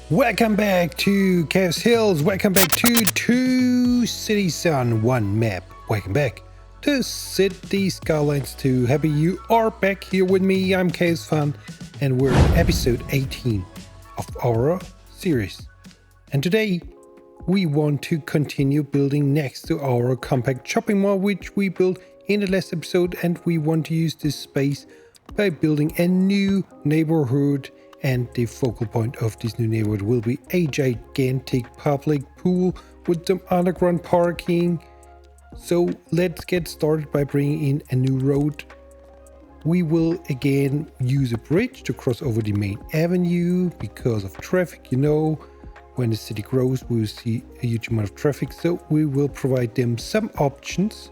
Welcome back to Chaos Hills. Welcome back to two cities on one map. Welcome back to Cities Skylines 2. Happy you are back here with me. I'm Chaos Fun, and we're in episode 18 of our series. And today we want to continue building next to our compact shopping mall, which we built in the last episode, and we want to use this space by building a new neighborhood. And the focal point of this new neighborhood will be a gigantic public pool with some underground parking. So let's get started by bringing in a new road. We will again use a bridge to cross over the main avenue because of traffic. You know, when the city grows, we will see a huge amount of traffic. So we will provide them some options,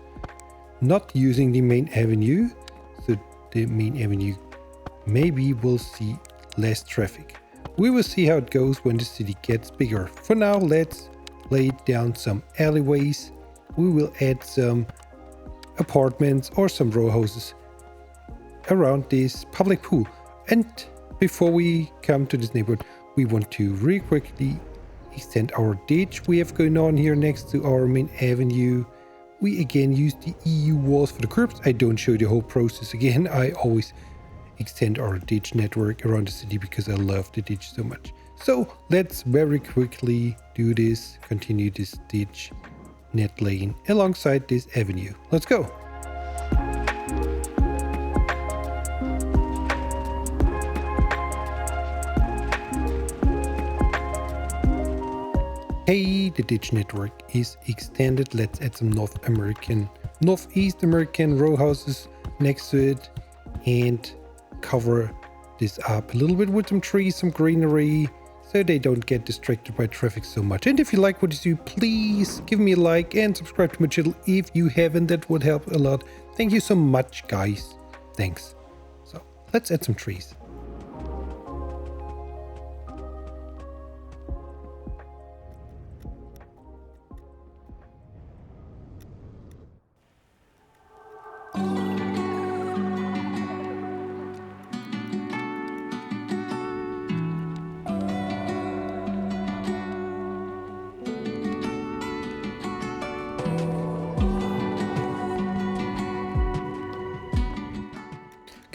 not using the main avenue. So the main avenue maybe will see less traffic. We will see how it goes when the city gets bigger. For now, let's lay down some alleyways. We will add some apartments or some row houses around this public pool. And before we come to this neighborhood, we want to really quickly extend our ditch we have going on here next to our main avenue. We again use the EU walls for the curbs. I don't show the whole process again. I always extend our ditch network around the city because I love the ditch so much. So let's very quickly do this, continue this ditch net laying alongside this avenue. Let's go. Hey, the ditch network is extended. Let's add some Northeast American row houses next to it and cover this up a little bit with some trees, some greenery, so they don't get distracted by traffic so much. And if you like what you see, please give me a like and subscribe to my channel if you haven't. That would help a lot. Thank you so much, guys. Thanks. So let's add some trees.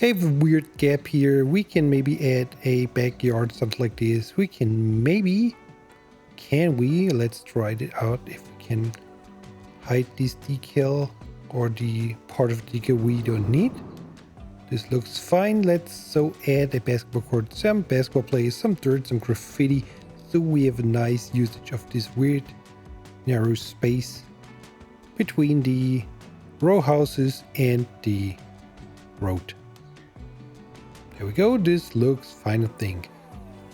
Okay, a weird gap here. We can maybe add a backyard, something like this. We can maybe, let's try it out if we can hide this decal or the part of the decal we don't need. This looks fine. Let's add a basketball court, some basketball players, some dirt, some graffiti. So we have a nice usage of this weird narrow space between the row houses and the road. There we go, this looks fine, I think.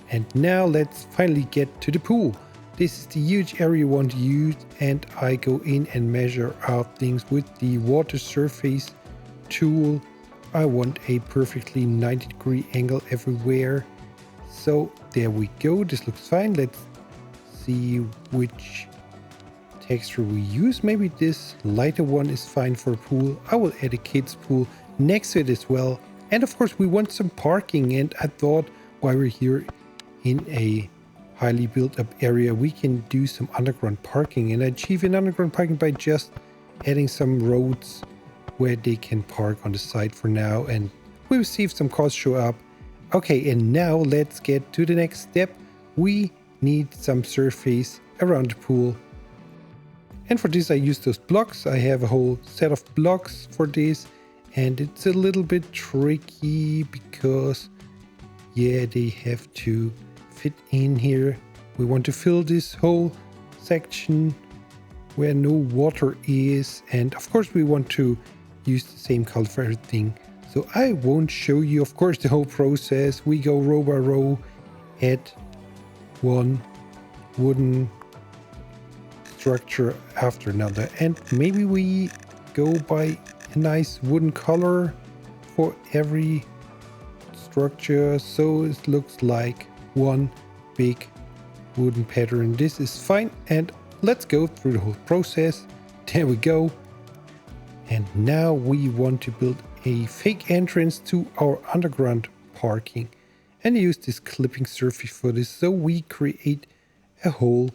And now let's finally get to the pool. This is the huge area you want to use, and I go in and measure out things with the water surface tool. I want a perfectly 90-degree angle everywhere. So there we go, this looks fine. Let's see which texture we use. Maybe this lighter one is fine for a pool. I will add a kids pool next to it as well. And of course we want some parking, and I thought while we're here in a highly built up area, we can do some underground parking and achieve an underground parking by just adding some roads where they can park on the side for now, and we'll see if some cars show up. Okay, and now let's get to the next step. We need some surface around the pool, and for this I use those blocks. I have a whole set of blocks for this. And it's a little bit tricky because, yeah, they have to fit in here. We want to fill this whole section where no water is. And of course, we want to use the same color for everything. So I won't show you, of course, the whole process. We go row by row, add one wooden structure after another. And maybe we go by a nice wooden color for every structure, so it looks like one big wooden pattern. This is fine, and let's go through the whole process. There we go. And now we want to build a fake entrance to our underground parking. And I use this clipping surface for this. So we create a hole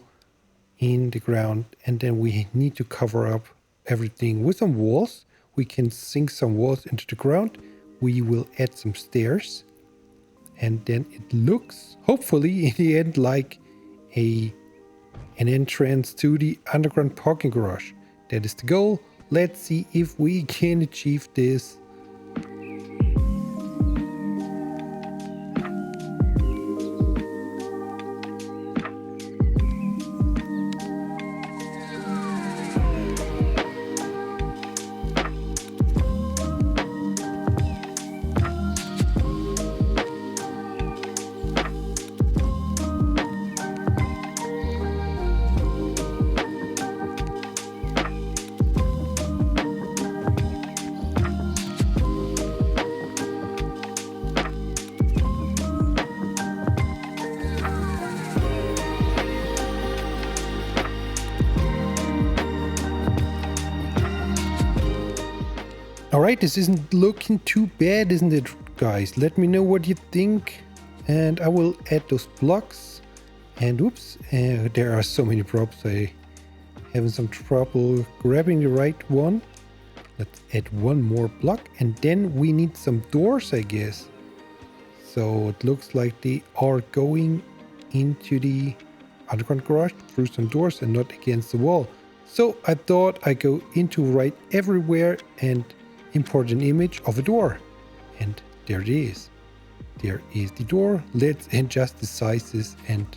in the ground, and then we need to cover up everything with some walls. We can sink some walls into the ground. We will add some stairs, and then it looks, hopefully in the end, like an entrance to the underground parking garage. That is the goal. Let's see if we can achieve this. Alright, this isn't looking too bad, isn't it, guys? Let me know what you think, and I will add those blocks. And oops, there are so many props, I having some trouble grabbing the right one. Let's add one more block, and then we need some doors, I guess. So it looks like they are going into the underground garage through some doors and not against the wall. So I thought I go into right everywhere and import an image of a door, and there it is. There is the door. Let's adjust the sizes and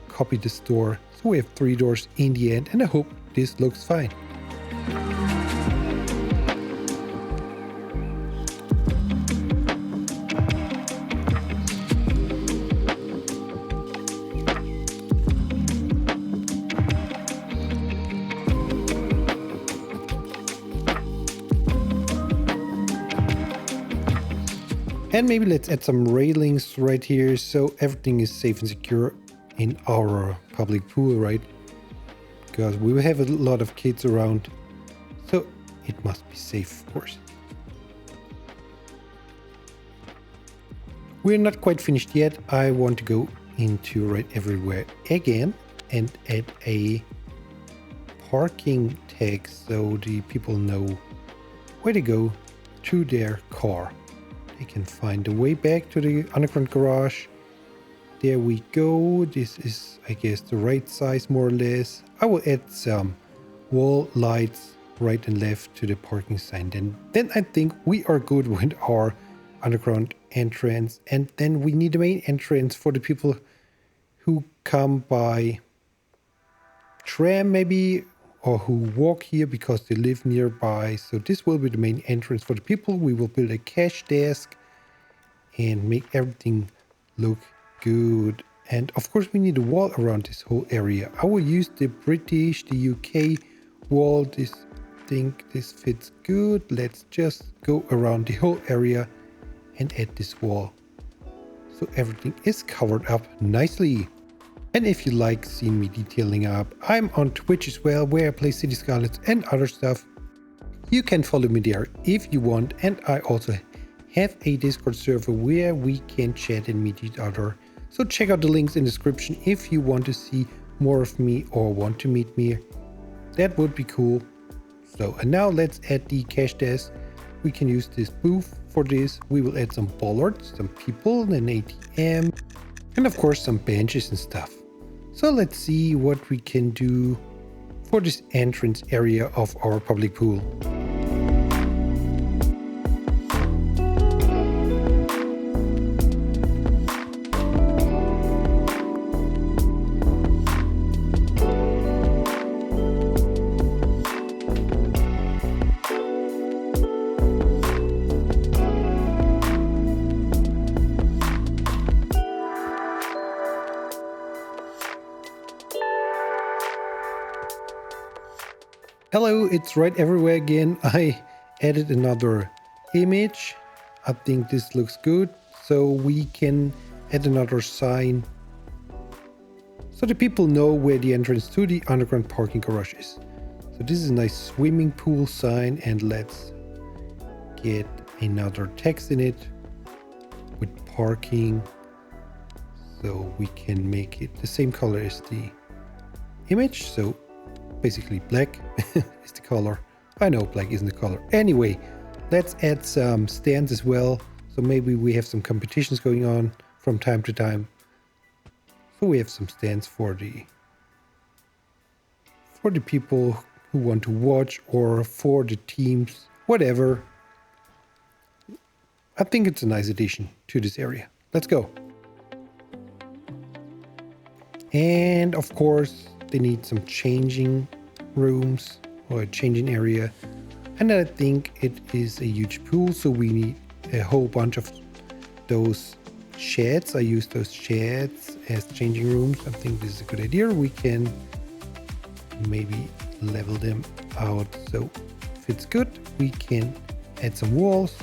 copy this door. So we have 3 doors in the end, and I hope this looks fine. And maybe let's add some railings right here so everything is safe and secure in our public pool, right? Because we have a lot of kids around, so it must be safe, of course. We're not quite finished yet. I want to go into right everywhere again and add a parking tag so the people know where to go to their car. They can find the way back to the underground garage. There we go. This is, I guess, the right size more or less. I will add some wall lights right and left to the parking sign. Then I think we are good with our underground entrance. And then we need the main entrance for the people who come by tram maybe, or who walk here because they live nearby. So this will be the main entrance for the people. We will build a cash desk and make everything look good. And of course we need a wall around this whole area. I will use the British, the UK wall. This think this fits good. Let's just go around the whole area and add this wall, so everything is covered up nicely. And if you like seeing me detailing up, I'm on Twitch as well, where I play Cities Skylines and other stuff. You can follow me there if you want. And I also have a Discord server where we can chat and meet each other. So check out the links in the description if you want to see more of me or want to meet me. That would be cool. So, and now let's add the cash desk. We can use this booth for this. We will add some bollards, some people, an ATM, and of course some benches and stuff. So let's see what we can do for this entrance area of our public pool. Hello, it's right everywhere again. I added another image. I think this looks good. So we can add another sign so the people know where the entrance to the underground parking garage is. So this is a nice swimming pool sign, and let's get another text in it with parking. So we can make it the same color as the image. So basically black is the color. I know black isn't the color. Anyway, let's add some stands as well. So maybe we have some competitions going on from time to time. So we have some stands for the people who want to watch, or for the teams, whatever. I think it's a nice addition to this area. Let's go. And of course, they need some changing rooms or a changing area. And I think it is a huge pool, so we need a whole bunch of those sheds. I use those sheds as changing rooms. I think this is a good idea. We can maybe level them out so if it's good. We can add some walls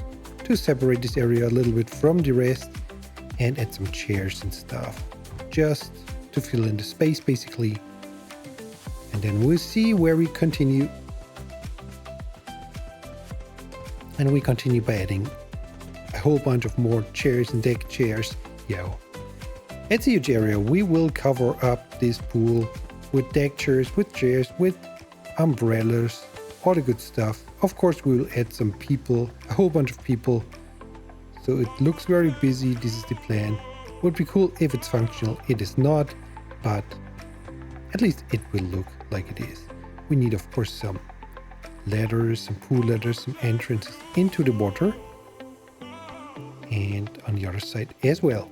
to separate this area a little bit from the rest, and add some chairs and stuff just to fill in the space basically. And then we'll see where we continue. And we continue by adding a whole bunch of more chairs and deck chairs. Yo, it's a huge area. We will cover up this pool with deck chairs, with umbrellas, all the good stuff. Of course, we will add some people, a whole bunch of people. So it looks very busy. This is the plan. Would be cool if it's functional. It is not, but at least it will look like it is. We need, of course, some ladders, some pool ladders, some entrances into the water. And on the other side as well.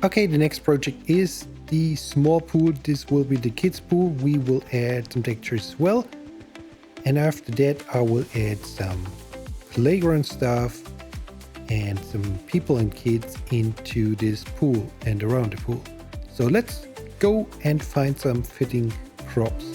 Okay, the next project is the small pool. This will be the kids pool. We will add some textures as well. And after that, I will add some playground stuff and some people and kids into this pool and around the pool. So let's go and find some fitting props.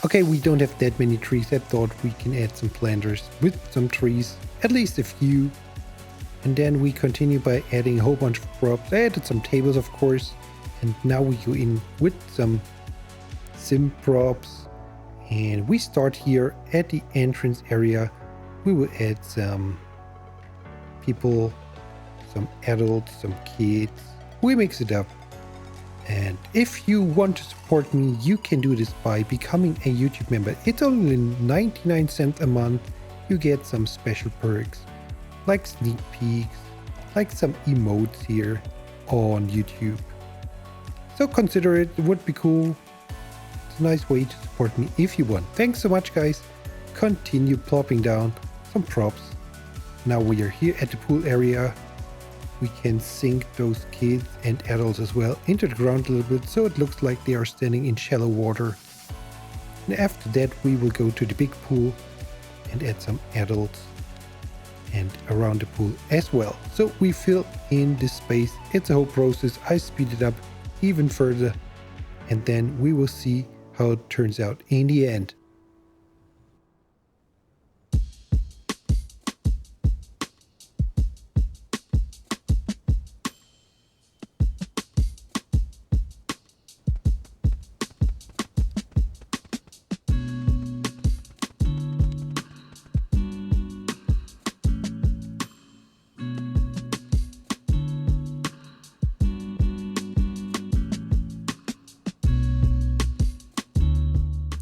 Okay, we don't have that many trees. I thought we can add some planters with some trees, at least a few. And then we continue by adding a whole bunch of props. I added some tables, of course. And now we go in with some sim props. And we start here at the entrance area. We will add some people, some adults, some kids. We mix it up. And if you want to support me, you can do this by becoming a YouTube member. It's only 99 cents a month. You get some special perks, like sneak peeks, like some emotes here on YouTube. So consider it, it would be cool. It's a nice way to support me if you want. Thanks so much, guys. Continue plopping down some props. Now we are here at the pool area. We can sink those kids and adults as well into the ground a little bit, so it looks like they are standing in shallow water. And after that, we will go to the big pool and add some adults and around the pool as well. So we fill in this space. It's a whole process. I speed it up even further, and then we will see how it turns out in the end.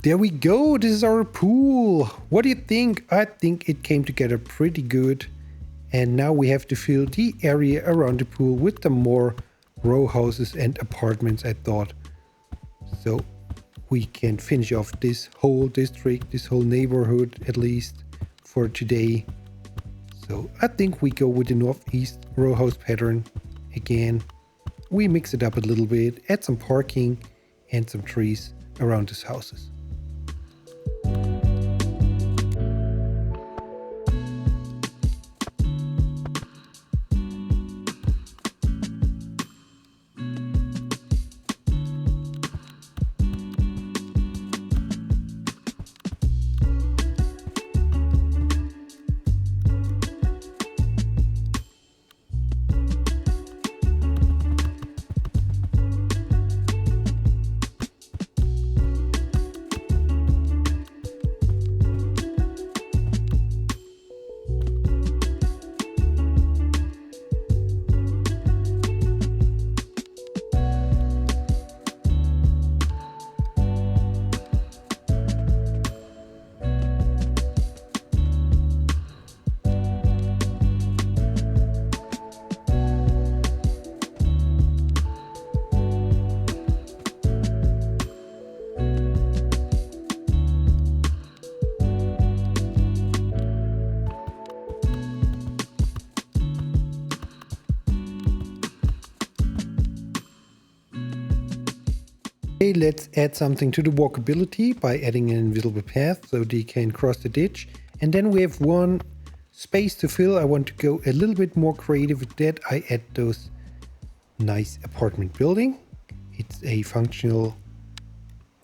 There we go. This is our pool. What do you think? I think it came together pretty good. And now we have to fill the area around the pool with the more row houses and apartments, I thought. So we can finish off this whole district, this whole neighborhood, at least for today. So I think we go with the northeast row house pattern again. We mix it up a little bit, add some parking and some trees around these houses. Okay, let's add something to the walkability by adding an invisible path so they can cross the ditch. And then we have one space to fill. I want to go a little bit more creative with that. I add those nice apartment building. It's a functional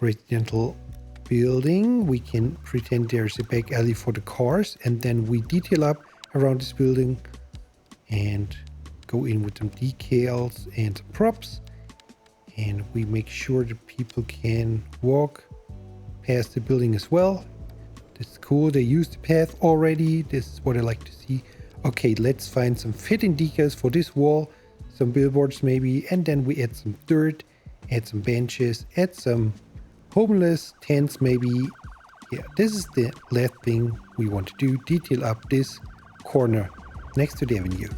residential building. We can pretend there's a back alley for the cars, and then we detail up around this building and go in with some decals and some props. And we make sure that people can walk past the building as well. This is cool. They used the path already. This is what I like to see. Okay, let's find some fitting decals for this wall. Some billboards maybe. And then we add some dirt, add some benches, add some homeless tents maybe. Yeah, this is the last thing we want to do. Detail up this corner next to the avenue.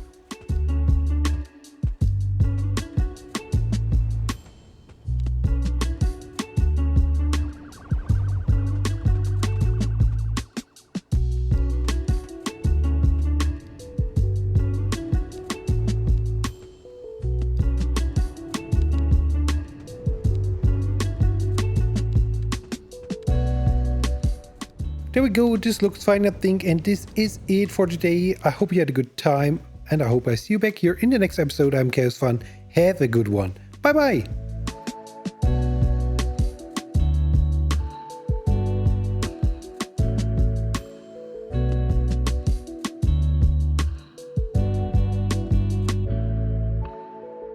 There we go, this looks fine I think, and this is it for today. I hope you had a good time, and I hope I see you back here in the next episode. I'm Chaos Fun. Have a good one. Bye bye!